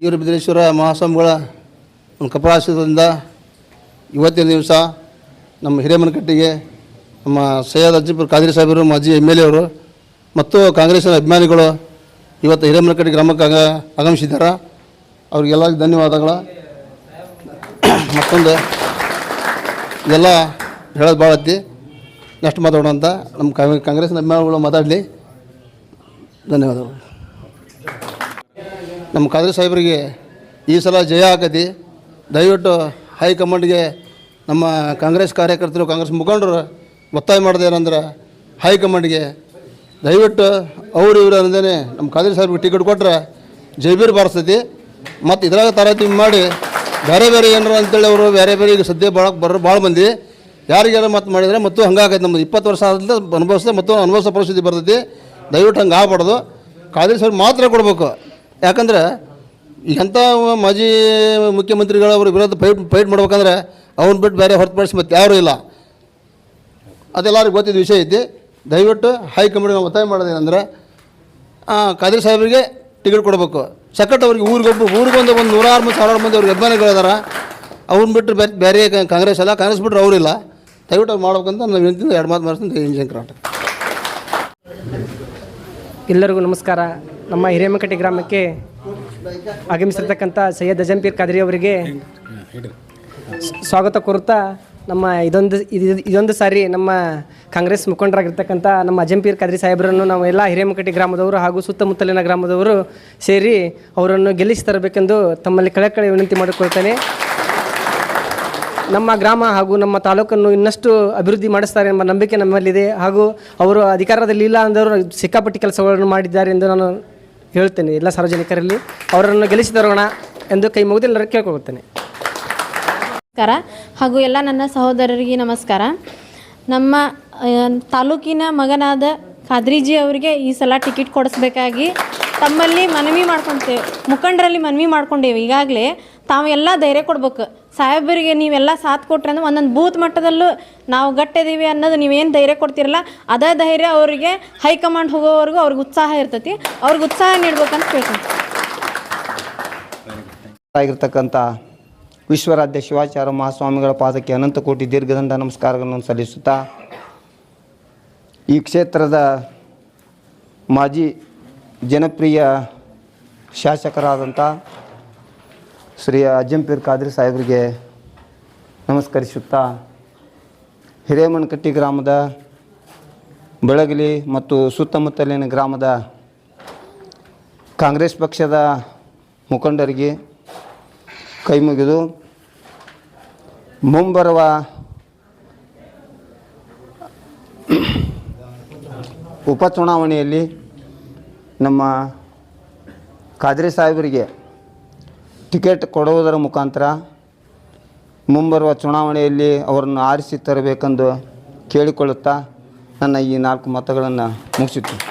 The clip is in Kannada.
ವೀರಭದ್ರೇಶ್ವರ ಮಹಾಸ್ವಾಮಿಗಳ ಒಂದು ಕೃಪಾಶೀರ್ವಾದದಿಂದ ಇವತ್ತಿನ ದಿವಸ ನಮ್ಮ ಹಿರೇಮನಕಟ್ಟಿಗೆ ನಮ್ಮ ಸೈಯದ್ ಅಜ್ಜಿಪುರ್ ಖಾದ್ರಿ ಸಾಹೇಬರು ಮಾಜಿ MLA ಅವರು ಮತ್ತು ಕಾಂಗ್ರೆಸ್ಸಿನ ಅಭಿಮಾನಿಗಳು ಇವತ್ತು ಹಿರೇಮನಕಟ್ಟಿ ಗ್ರಾಮಕ್ಕೆ ಆಗಮಿಸಿದ್ದಾರೆ. ಅವ್ರಿಗೆಲ್ಲ ಧನ್ಯವಾದಗಳು. ಮತ್ತೊಂದು ಇದೆಲ್ಲ ಹೇಳೋದು ಭಾಳ ಐತಿ, ನೆಕ್ಸ್ಟ್ ಮಾತಾಡೋಣ ಅಂತ ನಮ್ಮ ಕಾಂಗ್ರೆಸ್ನ ಅಭಿಮಾನಿಗಳು ಮಾತಾಡಲಿ. ಧನ್ಯವಾದಗಳು. ನಮ್ಮ ಖಾದ್ರಿ ಸಾಹೇಬರಿಗೆ ಈ ಸಲ ಜಯ ಆಕತಿ. ದಯವಿಟ್ಟು ಹೈಕಮಾಂಡ್ಗೆ ನಮ್ಮ ಕಾಂಗ್ರೆಸ್ ಕಾರ್ಯಕರ್ತರು, ಕಾಂಗ್ರೆಸ್ ಮುಖಂಡರು ಒತ್ತಾಯ ಮಾಡಿದೆ ಏನಂದ್ರೆ ಹೈಕಮಾಂಡ್ಗೆ ದಯವಿಟ್ಟು ಇವರು ಅಂದೇ ನಮ್ಮ ಖಾದ್ರಿ ಸಾಹೇಬ್ರಿಗೆ ಟಿಕೆಟ್ ಕೊಟ್ಟರೆ ಜೈಬೀರ್ ಬಾರಿಸ್ತೈತಿ. ಮತ್ತು ಇದ್ರಾಗ ತಾರತಮ್ಯ ಮಾಡಿ ಬೇರೆ ಬೇರೆ ಏನಾರು ಅಂತೇಳಿ ಅವರು ಬೇರೆ ಬೇರೆ ಈಗ ಸದ್ಯ ಭಾಳ ಮಂದಿ ಯಾರಿಗಾರ ಮತ್ತು ಮಾಡಿದರೆ ಮತ್ತು ಹಂಗಾಗೈತೆ. ನಮ್ಮದು 20 ವರ್ಷ ಆದ ಅನುಭವಿಸ್ತದೆ ಮತ್ತು ಅನುಭವಿಸೋ ಪರಿಸ್ಥಿತಿ ಬರ್ತೈತಿ. ದಯವಿಟ್ಟು ಹಂಗೆ ಆಗ್ಬಾರ್ದು. ಖಾದ್ರಿ ಸಾಹೇಬ್ ಮಾತ್ರ ಕೊಡಬೇಕು. ಯಾಕಂದ್ರೆ ಎಂಥ ಮಾಜಿ ಮುಖ್ಯಮಂತ್ರಿಗಳು ಅವ್ರ ವಿರೋಧ ಫೈಟ್ ಮಾಡ್ಬೇಕಂದ್ರೆ ಅವ್ನು ಬಿಟ್ಟು ಬೇರೆ ಹೊರತುಪಡಿಸಿ ಮತ್ತು ಯಾರೂ ಇಲ್ಲ. ಅದೆಲ್ಲರಿಗೂ ಗೊತ್ತಿದ್ದ ವಿಷಯ ಐತಿ. ದಯವಿಟ್ಟು ಹೈಕಮಾಂಡ್ಗೆ ನಾವು ಒತ್ತಾಯ ಮಾಡೋದೇನೆಂದ್ರೆ ಖಾದ್ರಿ ಸಾಹೇಬರಿಗೆ ಟಿಕೆಟ್ ಕೊಡಬೇಕು. ಸಕಟ್ ಅವ್ರಿಗೆ ಊರಿಗೊಂದು 100,000 ಮಂದಿ ಅವ್ರಿಗೆ ಅಭಿಮಾನಿಗಳಿದಾರೆ. ಅವ್ರನ್ನ ಬಿಟ್ಟು ಬೇರೆ ಕಾಂಗ್ರೆಸ್ ಅಲ್ಲ, ಕಾಂಗ್ರೆಸ್ ಬಿಟ್ಟರೆ ಅವರಿಲ್ಲ. ದಯವಿಟ್ಟು ಅವ್ರು ಮಾಡ್ಬೇಕಂತ ನಾವು ಹೇಳ್ತೀನಿ. 2 ಮಾತು ಮಾಡ್ತೀನಿ. ಇಂಜಿನ್ ಎಲ್ಲರಿಗೂ ನಮಸ್ಕಾರ. ನಮ್ಮ ಹಿರೇಮನಕಟ್ಟಿ ಗ್ರಾಮಕ್ಕೆ ಆಗಮಿಸಿರ್ತಕ್ಕಂಥ ಸೈಯದ್ ಅಜ್ಜಂಪೀರ್ ಖಾದ್ರಿ ಅವರಿಗೆ ಸ್ವಾಗತ ಕೋರುತ್ತಾ, ನಮ್ಮ ಇದೊಂದು ಸಾರಿ ನಮ್ಮ ಕಾಂಗ್ರೆಸ್ ಮುಖಂಡರಾಗಿರ್ತಕ್ಕಂಥ ನಮ್ಮ ಅಜ್ಜಂಪೀರ್ ಖಾದ್ರಿ ಸಾಹೇಬರನ್ನು ನಾವು ಎಲ್ಲ ಹಿರೇಮನಕಟ್ಟಿ ಗ್ರಾಮದವರು ಹಾಗೂ ಸುತ್ತಮುತ್ತಲಿನ ಗ್ರಾಮದವರು ಸೇರಿ ಅವರನ್ನು ಗೆಲ್ಲಿಸಿ ತರಬೇಕೆಂದು ತಮ್ಮಲ್ಲಿ ಕಳಕಳಿ ವಿನಂತಿ ಮಾಡಿಕೊಳ್ತೇನೆ. ನಮ್ಮ ಗ್ರಾಮ ಹಾಗೂ ನಮ್ಮ ತಾಲೂಕನ್ನು ಇನ್ನಷ್ಟು ಅಭಿವೃದ್ಧಿ ಮಾಡಿಸ್ತಾರೆ ಎಂಬ ನಂಬಿಕೆ ನಮ್ಮಲ್ಲಿದೆ. ಹಾಗೂ ಅವರು ಅಧಿಕಾರದಲ್ಲಿ ಇಲ್ಲ ಅಂದವರು ಸಿಕ್ಕಾಪಟ್ಟಿ ಕೆಲಸಗಳನ್ನು ಮಾಡಿದ್ದಾರೆ ಎಂದು ನಾನು ಹೇಳ್ತೇನೆ. ಎಲ್ಲ ಸಾರ್ವಜನಿಕರಲ್ಲಿ ಅವರನ್ನು ಗೆಲ್ಲಿಸಿ ತರೋಣ ಎಂದು ಕೈ ಮುಗಿದು ಎಲ್ಲರೂ ಕೇಳ್ಕೊಳ್ತೇನೆ. ನಮಸ್ಕಾರ. ಹಾಗೂ ಎಲ್ಲ ನನ್ನ ಸಹೋದರರಿಗೆ ನಮಸ್ಕಾರ. ನಮ್ಮ ತಾಲೂಕಿನ ಮಗನಾದ ಖಾದ್ರಿಜಿ ಅವರಿಗೆ ಈ ಸಲ ಟಿಕೆಟ್ ಕೊಡಿಸ್ಬೇಕಾಗಿ ತಮ್ಮಲ್ಲಿ ಮನವಿ ಮಾಡ್ಕೊತೇವೆ, ಮುಖಂಡರಲ್ಲಿ ಮನವಿ ಮಾಡ್ಕೊಂಡೇವೆ. ಈಗಾಗಲೇ ತಾವೆಲ್ಲ ಧೈರ್ಯ ಕೊಡ್ಬೇಕು. ಸಾಹೇಬರಿಗೆ ನೀವೆಲ್ಲ ಸಾಥ್ ಕೊಟ್ರೆ ಅಂದ್ರೆ ಒಂದೊಂದು ಬೂತ್ ಮಟ್ಟದಲ್ಲೂ ನಾವು ಗಟ್ಟಿದ್ದೀವಿ ಅನ್ನೋದು ನೀವೇನು ಧೈರ್ಯ ಕೊಡ್ತಿರಲ್ಲ, ಅದೇ ಧೈರ್ಯ ಅವರಿಗೆ ಹೈಕಮಾಂಡ್ ಹೋಗೋವರೆಗೂ ಅವ್ರಿಗೆ ಉತ್ಸಾಹ ಇರ್ತೈತಿ. ಅವ್ರಿಗೆ ಉತ್ಸಾಹ ನೀಡ್ಬೇಕಂತ ಕೇಳ್ತೀನಿ. ಆಗಿರ್ತಕ್ಕಂಥ ವಿಶ್ವರಾಧ್ಯ ಶಿವಾಚಾರ್ಯ ಮಹಾಸ್ವಾಮಿಗಳ ಪಾದಕ್ಕೆ ಅನಂತ ಕೋಟಿ ದೀರ್ಘದಂಡ ನಮಸ್ಕಾರಗಳನ್ನು ಸಲ್ಲಿಸುತ್ತಾ, ಈ ಕ್ಷೇತ್ರದ ಮಾಜಿ ಜನಪ್ರಿಯ ಶಾಸಕರಾದಂಥ ಶ್ರೀ ಅಜ್ಜಂಪೀರ್ ಖಾದ್ರಿ ಸಾಹೇಬರಿಗೆ ನಮಸ್ಕರಿಸುತ್ತಾ, ಹಿರೇಮನಕಟ್ಟಿ ಗ್ರಾಮದ ಬೆಳಗಲಿ ಮತ್ತು ಸುತ್ತಮುತ್ತಲಿನ ಗ್ರಾಮದ ಕಾಂಗ್ರೆಸ್ ಪಕ್ಷದ ಮುಖಂಡರಿಗೆ ಕೈ ಮುಗಿದು ಮುಂಬರುವ ಉಪಚುನಾವಣೆಯಲ್ಲಿ ನಮ್ಮ ಖಾದ್ರಿ ಸಾಹೇಬರಿಗೆ ಟಿಕೆಟ್ ಕೊಡುವುದರ ಮುಖಾಂತರ ಮುಂಬರುವ ಚುನಾವಣೆಯಲ್ಲಿ ಅವರನ್ನು ಆರಿಸಿ ತರಬೇಕೆಂದು ಕೇಳಿಕೊಳ್ಳುತ್ತಾ ನನ್ನ ಈ 4 ಮಾತುಗಳನ್ನು ಮುಗಿಸುತ್ತೇನೆ.